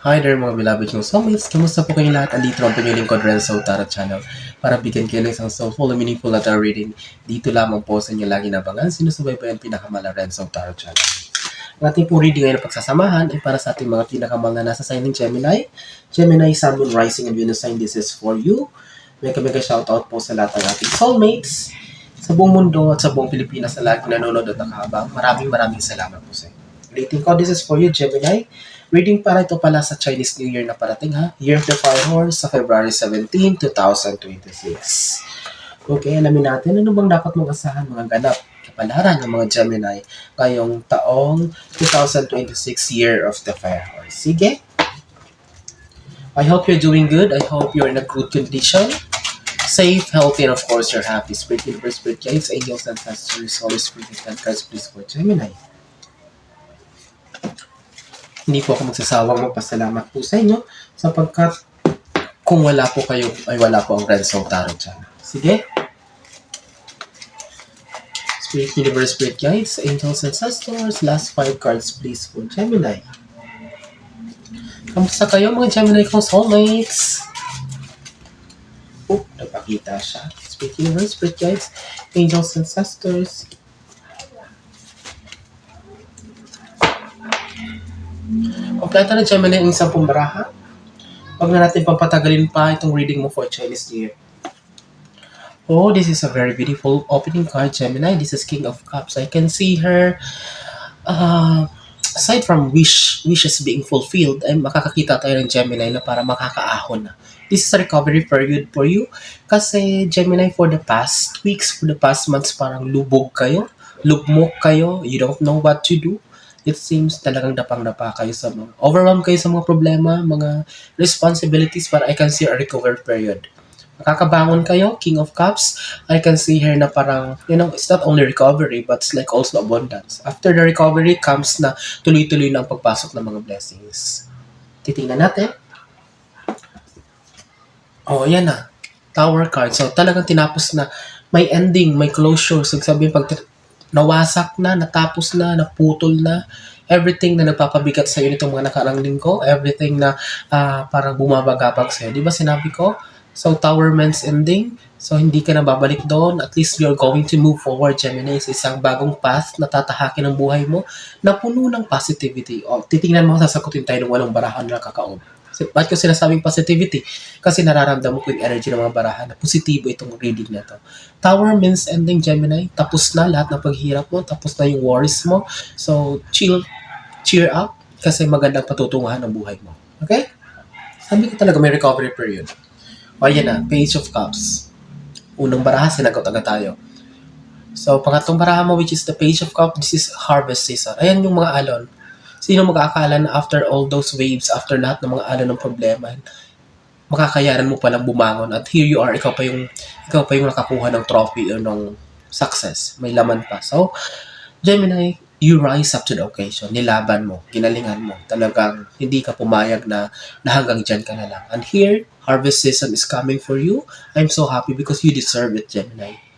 Hi there mga beloved kong soulmates! Kamusta po kayong lahat? Andito lang po yung lingkod Renzo Tarot Channel para bigyan kayo ng isang soulful and meaningful na tarot reading. Dito lamang po sa inyo lagi nabangan sinusubaybayan pinakamala Renzo Tarot Channel. Ang ating po reading ngayon na pagsasamahan ay para sa ating mga pinakamal na nasa sign ng Gemini. Gemini, Sun, Moon, Rising, and Venus sign, this is for you. Mega shoutout po sa lahat ng ating soulmates sa buong mundo at sa buong Pilipinas na lagi nanonood at nakahabang. Maraming salamat po sa inyo. Rating ko, this is for you, Gemini. Reading para ito pala sa Chinese New Year na parating ha. Year of the Fire Horse sa February 17, 2026. Okay, alamin natin ano bang dapat mong asahan mga ganap kapalaran ng mga Gemini ngayong taong 2026 Year of the Fire Horse. Sige. I hope you're doing good. I hope you're in a good condition. Safe, healthy, and of course, you're happy. Spirit, universe, spirit guides, angels, ancestors, Holy Spirit, and cards, please for Gemini. Hindi po ako magsasawang magpasalamat po sa inyo sapagkat kung wala po kayo ay wala po ang Renzo Tarot Channel. Sige. Spirit, universe, spirit guides, angels, ancestors, last 5 cards please for Gemini. Kamusta kayo mga Gemini kong soulmates? Nagpakita siya. Spirit, universe, spirit guides, angels, ancestors. Kompleto na Gemini ang isang pumbaraha. Huwag na natin pampatagalin pa itong reading mo for Chinese New Year. Oh, this is a very beautiful opening card, Gemini. This is King of Cups. I can see her, aside from wishes being fulfilled, ay makakakita tayo ng Gemini na para makakaahon na. This is a recovery period for you. Kasi Gemini, for the past weeks, for the past months, parang lubog kayo. Lugmok kayo. You don't know what to do. It seems talagang dapang-dapa kayo sa mga, overwhelmed kayo sa mga problema, mga responsibilities, but I can see a recovery period. Makakabangon kayo, King of Cups. I can see here na parang, it's not only recovery, but it's like also abundance. After the recovery comes na tuloy-tuloy na ang pagpasok ng mga blessings. Titingnan natin. Oh, yan na. Tower card. So, talagang tinapos na. May ending, may closure. So, sabihin, pag nawasak na, natapos na, naputol na, everything na nagpapabigat sa'yo nitong mga nakarang linggo, everything na parang bumabagabag sa'yo. Di ba sinabi ko? So, Tower means ending. So, hindi ka na babalik doon. At least you're going to move forward, Gemini, sa isang bagong path na tatahakin ang buhay mo na puno ng positivity. O, titingnan mo, sasagutin tayo ng walang barahan na kakaob. Ba't ko sinasabing positivity? Kasi nararamdaman ko yung energy ng mga barahan na positibo itong reading na to. Tower means ending, Gemini. Tapos na lahat ng paghihirap mo. Tapos na yung worries mo. So, cheer up kasi magandang patutunguhan ng buhay mo. Okay? Sabi ko talaga may recovery period. O, yan na. Page of Cups. Unang baraha, sinagot agad tayo. So, pangatlong baraha mo, which is the Page of Cups, this is harvest season. Ayan yung mga alon. Sino mag-aakala na after all those waves, after lahat ng mga alon ng problema, makakayanan mo palang bumangon at here you are, ikaw pa yung nakakuha ng trophy o ng success. May laman pa. So, Gemini, you rise up to the occasion. Nilaban mo, ginalingan mo. Talagang hindi ka pumayag na hanggang dyan ka na lang. And here, harvest season is coming for you. I'm so happy because you deserve it, Gemini.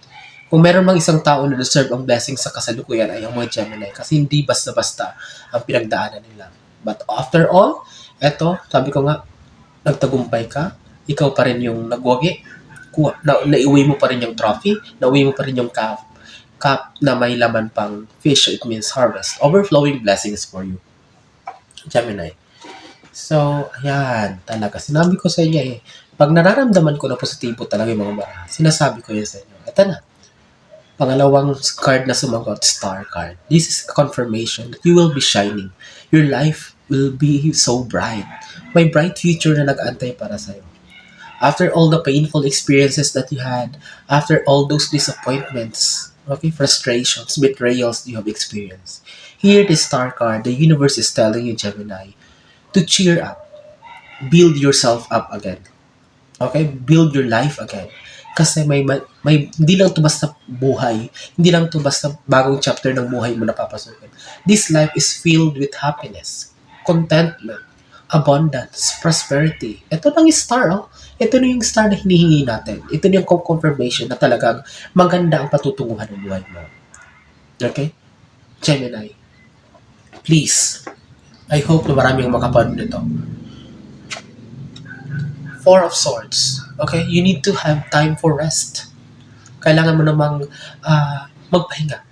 Kung meron mang isang tao na deserve ang blessing sa kasalukuyan ay ang mga Gemini kasi hindi basta-basta ang pinagdaanan nila. But after all, eto, sabi ko nga, nagtagumpay ka, ikaw pa rin yung nagwagi, naiuwi mo pa rin yung trophy, nauwi mo pa rin yung cup na may laman pang fish, it means harvest. Overflowing blessings for you, Gemini. So, ayan, talaga. Sinabi ko sa inyo pag nararamdaman ko na positibo talaga yung mga baraha, sinasabi ko yun sa inyo. Ito na. Pangalawang card na sumagot, Star card. This is a confirmation that you will be shining. Your life will be so bright. May bright future na nag-aantay para sa'yo. After all the painful experiences that you had, after all those disappointments, frustrations, betrayals you have experienced, here the Star card, the universe is telling you, Gemini, to cheer up. Build yourself up again. Okay? Build your life again. Kasi may hindi lang to basta buhay, hindi lang to basta bagong chapter ng buhay mo na papasukin. This life is filled with happiness, contentment, abundance, prosperity. Ito na yung star, oh. Ito na yung star na hinihingi natin. Ito na yung confirmation na talagang maganda ang patutunguhan ng buhay mo. Okay? Gemini, please, I hope na maraming makapanood nito. Four of Swords. Okay? You need to have time for rest. Kailangan mo namang magpahinga.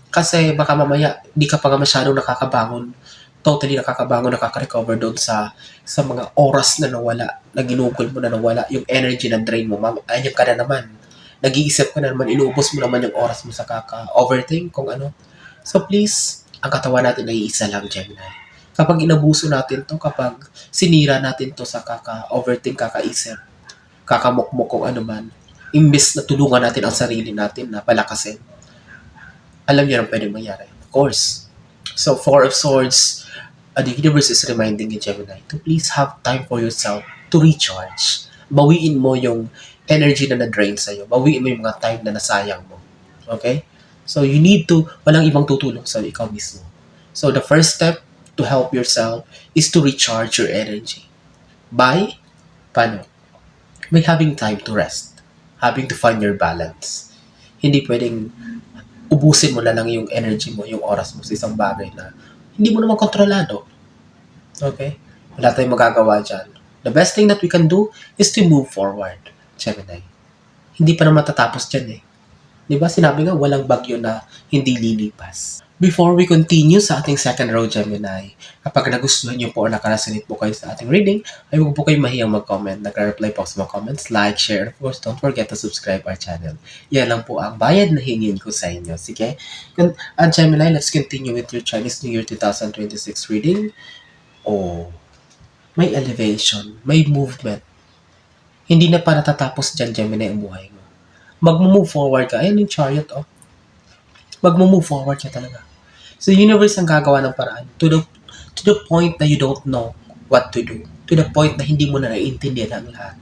Kasi baka mamaya, di ka pa nga masyadong nakakabangon, totally nakakabangon, nakaka-recover doon sa mga oras na nawala, na ginugol mo na nawala, yung energy na drain mo, ayun ka na naman. Nag-iisip ka na naman, inuubos mo naman yung oras mo sa kaka-overthink, kung ano. So please, ang katawan natin ay isa lang, Gemini. Kapag inabuso natin to, kapag sinira natin to sa kaka-overthink, kakaisip, kakamukmuk kung ano man, imbes na tulungan natin ang sarili natin na palakasin, alam niyo na pwedeng mangyari. Of course. So, Four of Swords, the universe is reminding you, Gemini, to please have time for yourself to recharge. Bawiin mo yung energy na na-drain sa'yo. Bawiin mo yung mga time na nasayang mo. Okay? So, you need to, walang ibang tutulong sa'yo, ikaw mismo. So, the first step to help yourself is to recharge your energy. By, paano? By having time to rest. Having to find your balance. Hindi pwedeng ubusin mo na lang yung energy mo, yung oras mo sa isang bagay na hindi mo naman kontrolado. Okay? Wala tayong magagawa dyan. The best thing that we can do is to move forward, Gemini. Hindi pa naman matatapos dyan eh. Diba sinabi nga, walang bagyo na hindi lilipas. Before we continue sa ating second row, Gemini, kapag nagustuhan niyo po o nakarasanit po kayo sa ating reading, ay huwag po kayong mahiyang mag-comment. Nag-reply po sa mga comments, like, share, of course, don't forget to subscribe our channel. Yan lang po ang bayad na hingin ko sa inyo. Sige? Gemini, let's continue with your Chinese New Year 2026 reading. Oh, may elevation, may movement. Hindi na pa natatapos dyan, Gemini, ang buhay mo. Mag-move forward ka. Ayan yung Chariot, oh. Mag-move forward ka talaga. So, the universe ang gagawa ng paraan to the point na you don't know what to do. To the point na hindi mo na naiintindihan ang lahat.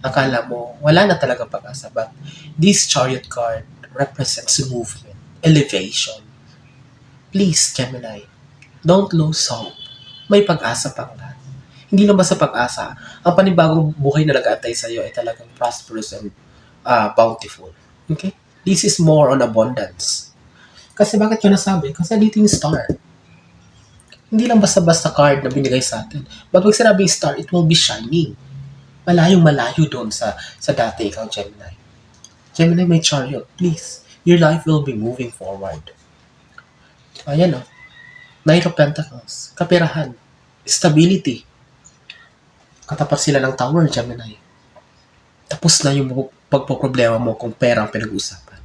Akala mo, wala na talaga pag-asa. But this Chariot card represents movement, elevation. Please, Gemini, don't lose hope. May pag-asa pang lahat. Hindi lang basta pag-asa. Ang panibagong buhay na nag-aantay sa'yo ay talagang prosperous and bountiful. Okay? This is more on abundance. Kasi bakit ko nasabi? Kasi dito yung star. Hindi lang basta-basta card na binigay sa atin. But pag sinabing star, it will be shining. Malayong-malayo doon sa dati ikaw, Gemini. Gemini, may Chariot. Please, your life will be moving forward. Ayan o. Knight of Pentacles. Kapirahan. Stability. Katapat sila ng Tower, Gemini. Tapos na yung pagpoproblema mo kung pera ang pinag-uusapan.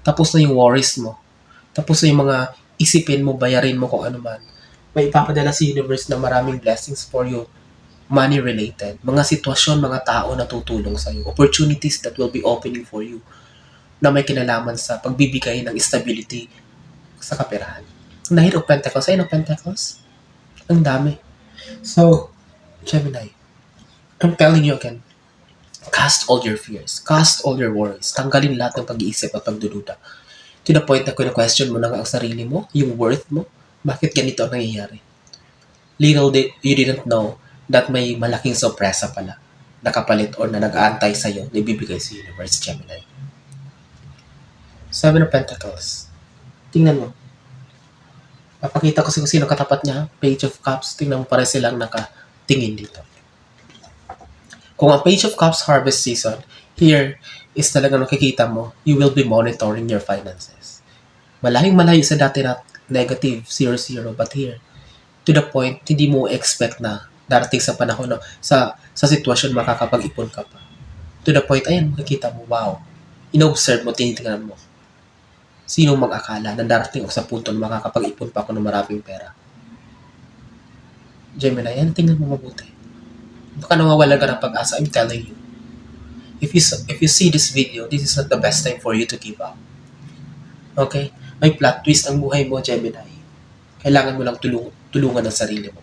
Tapos na yung worries mo. Tapos na yung mga isipin mo, bayarin mo kung ano man. May ipapadala sa universe na maraming blessings for you, money-related. Mga sitwasyon, mga tao na tutulong sa iyo. Opportunities that will be opening for you na may kinalaman sa pagbibigay ng stability sa kaperahan. Knight of Pentacles. Knight of Pentacles? Ang dami. So, Gemini, I'm telling you again, cast all your fears. Cast all your worries. Tanggalin lahat ng pag-iisip at pagdududa. To the point na question mo na ang sarili mo, yung worth mo, bakit ganito ang nangyayari? Little did you didn't know that may malaking sorpresa pala nakapalit or na nag-aantay sa'yo na ibibigay sa universe, Gemini. Seven of Pentacles. Tingnan mo. Papakita ko kung sino katapat niya. Page of Cups. Tingnan mo pare silang nakatingin dito. Kung ang Page of Cups harvest season, here is talagang nakikita mo, you will be monitoring your finances. Malayong-malayo sa dati na negative, 0-0, but here, to the point, hindi mo expect na darating sa panahon na sa sitwasyon makakapag-ipon ka pa. To the point, ayan, makikita mo, wow. In-observe mo, tinitingnan mo. Sino mag-akala na darating ako sa punto na makakapag-ipon pa ako ng maraming pera? Gemini, ayan, tingnan mo mabuti. Baka nawawala ka ng pag-asa, I'm telling you. If you see this video, this is not the best time for you to give up. Okay? May plot twist ang buhay mo, Gemini. Kailangan mo lang tulungan ang sarili mo.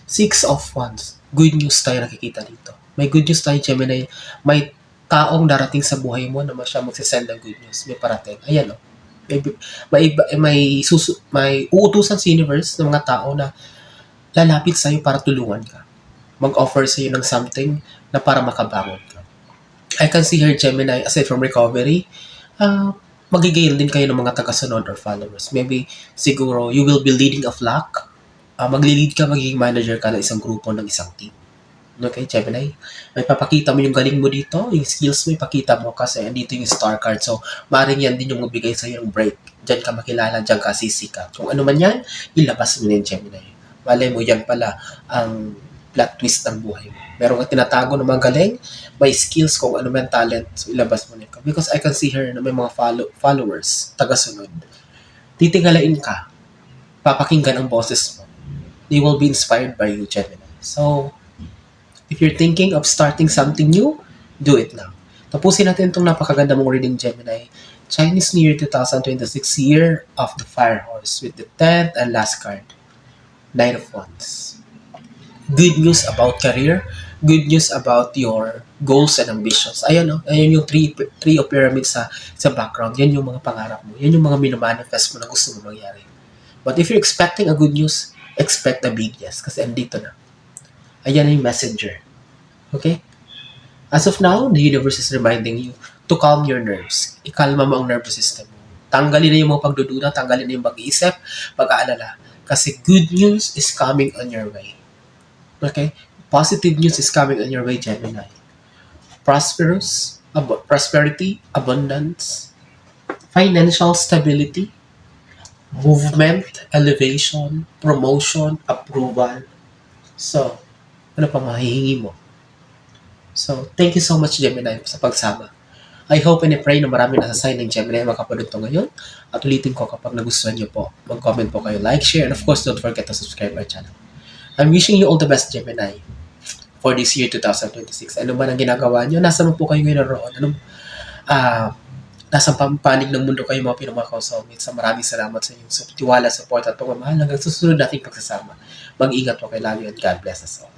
Six of Wands. Good news tayo nakikita dito. May good news tayo, Gemini. May taong darating sa buhay mo na siya magsisend ng good news. May parating. Ayan o. May uutusan sa universe ng mga tao na lalapit sa'yo para tulungan ka. Mag-offer sa'yo ng something na para makabangon ka. I can see here, Gemini, aside from recovery, magigail din kayo ng mga tagasunod or followers. Maybe, siguro, you will be leading a flock. Magli-lead ka, magiging manager ka ng isang grupo, ng isang team. Okay, Gemini? May papakita mo yung galing mo dito, yung skills mo, ipakita mo kasi andito yung star card. So, maaaring yan din yung magbigay sa'yo ng break. Diyan ka makilala, diyan ka sisikat. Kung ano man yan, ilabas mo din, Gemini. Malay mo yan pala ang plot twist ng buhay mo. Meron kang tinatago na magaling, may skills kung ano man talent, so ilabas mo nito. Because I can see her na may mga followers, taga-sunod. Titingalain ka, papakinggan ang boses mo. They will be inspired by you, Gemini. So, if you're thinking of starting something new, do it now. Tapusin natin itong napakaganda mong reading, Gemini. Chinese New Year 2026, Year of the Fire Horse with the 10th and last card, Knight of Wands. Good news about career, good news about your goals and ambitions. Ayan, no? Ayan yung three of pyramids sa background. Yan yung mga pangarap mo. Yan yung mga minamanifest mo na gusto mo mangyari. But if you're expecting a good news, expect a big yes kasi andito na. Ayan na yung messenger. Okay? As of now, the universe is reminding you to calm your nerves. Ikalma mo ang nervous system mo. Tanggalin na yung mga pagdududa, tanggalin na yung mag-iisip, pag-aalala. Kasi good news is coming on your way. Okay? Positive news is coming on your way, Gemini. Prosperity, abundance, financial stability, movement, elevation, promotion, approval. So, ano pa mahihingi mo? So, thank you so much, Gemini, sa pagsama. I hope and I pray na marami nasa sign ng Gemini makapanood to ngayon. At ulitin ko kapag nagustuhan nyo po, mag-comment po kayo, like, share, and of course, don't forget to subscribe our channel. I'm wishing you all the best, Gemini, for this year 2026. Ano man ang ginagawa nyo? Nasaan po kayo ngayon naroon? Nasa pampanig ng mundo kayo mga pinamakaw soulmates. Maraming salamat sa inyong tiwala, support at pagmamahal hanggang susunod nating pagsasama. Mag-ingat po kayo lagi and God bless us all.